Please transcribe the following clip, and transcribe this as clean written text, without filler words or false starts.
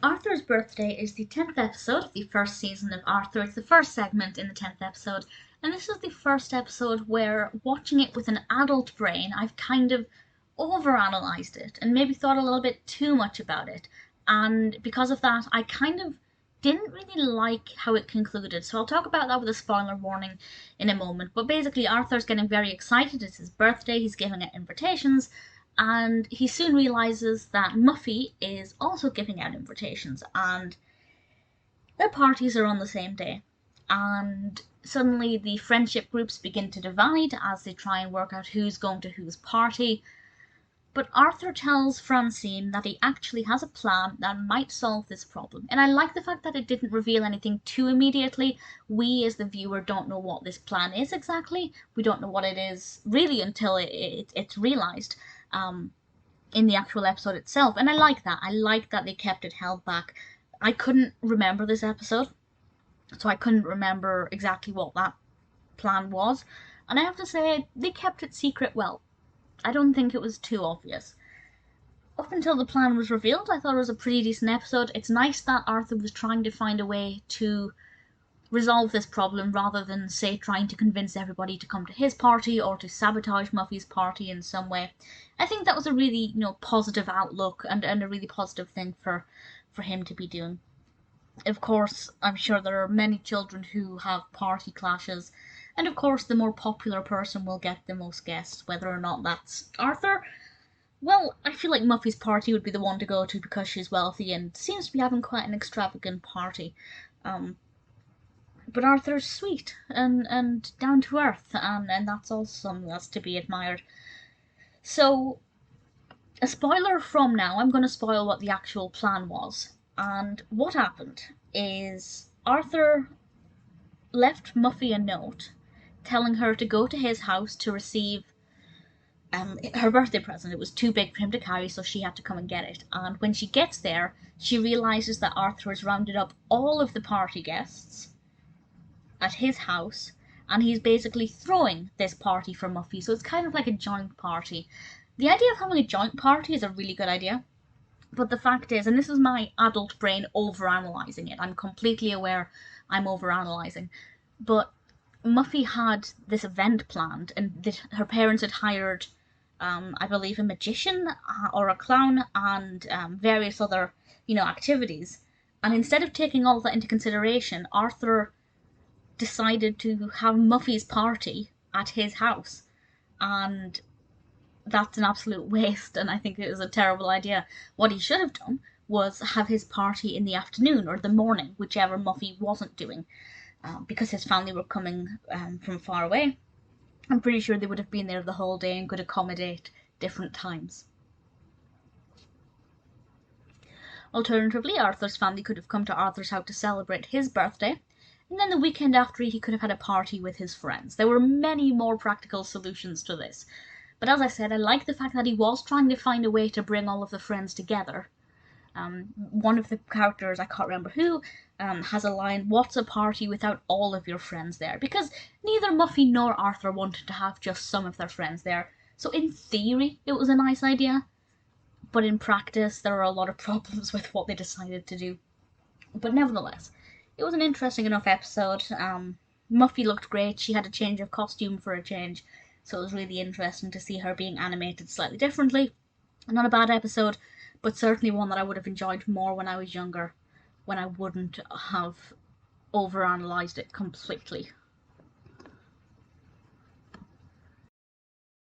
Arthur's birthday is the 10th episode of the first season of Arthur. It's the first segment in the 10th episode, and this is the first episode where, watching it with an adult brain, I've kind of overanalyzed it and maybe thought a little bit too much about it. And because of that, I kind of didn't really like how it concluded. So I'll talk about that with a spoiler warning in a moment. But basically, Arthur's getting very excited. It's his birthday, he's giving out invitations, and he soon realizes that Muffy is also giving out invitations, and their parties are on the same day. And suddenly the friendship groups begin to divide as they try and work out who's going to whose party. But Arthur tells Francine that he actually has a plan that might solve this problem. And I like the fact that it didn't reveal anything too immediately. We, as the viewer, don't know what this plan is exactly. We don't know what it is really until it's realized in the actual episode itself. And I like that. I like that they kept it held back. I couldn't remember this episode, so I couldn't remember exactly what that plan was. And I have to say, they kept it secret well. I don't think it was too obvious. Up until the plan was revealed, I thought it was a pretty decent episode. It's nice that Arthur was trying to find a way to resolve this problem rather than, say, trying to convince everybody to come to his party or to sabotage Muffy's party in some way. I think that was a really, positive outlook and a really positive thing for him to be doing. Of course, I'm sure there are many children who have party clashes, and of course the more popular person will get the most guests, whether or not that's Arthur. Well, I feel like Muffy's party would be the one to go to because she's wealthy and seems to be having quite an extravagant party. But Arthur's sweet and down to earth, and that's also something that's to be admired. So, a spoiler from now, I'm going to spoil what the actual plan was. And what happened is Arthur left Muffy a note telling her to go to his house to receive her birthday present. It was too big for him to carry, so she had to come and get it. And when she gets there, she realizes that Arthur has rounded up all of the party guests at his house, and he's basically throwing this party for Muffy. So it's kind of like a joint party. The idea of having a joint party is a really good idea. But the fact is, and this is my adult brain overanalyzing it, I'm completely aware I'm overanalyzing, but Muffy had this event planned, and her parents had hired, I believe, a magician or a clown and various other, activities. And instead of taking all of that into consideration, Arthur decided to have Muffy's party at his house. And that's an absolute waste, and I think it was a terrible idea. What he should have done was have his party in the afternoon or the morning, whichever Muffy wasn't doing, because his family were coming from far away. I'm pretty sure they would have been there the whole day and could accommodate different times. Alternatively, Arthur's family could have come to Arthur's house to celebrate his birthday, and then the weekend after he could have had a party with his friends. There were many more practical solutions to this. But as I said, I like the fact that he was trying to find a way to bring all of the friends together. One of the characters, I can't remember who, has a line, "What's a party without all of your friends there?" Because neither Muffy nor Arthur wanted to have just some of their friends there. So in theory, it was a nice idea. But in practice, there are a lot of problems with what they decided to do. But nevertheless, it was an interesting enough episode. Muffy looked great. She had a change of costume for a change. So it was really interesting to see her being animated slightly differently. Not a bad episode, but certainly one that I would have enjoyed more when I was younger, when I wouldn't have overanalyzed it completely.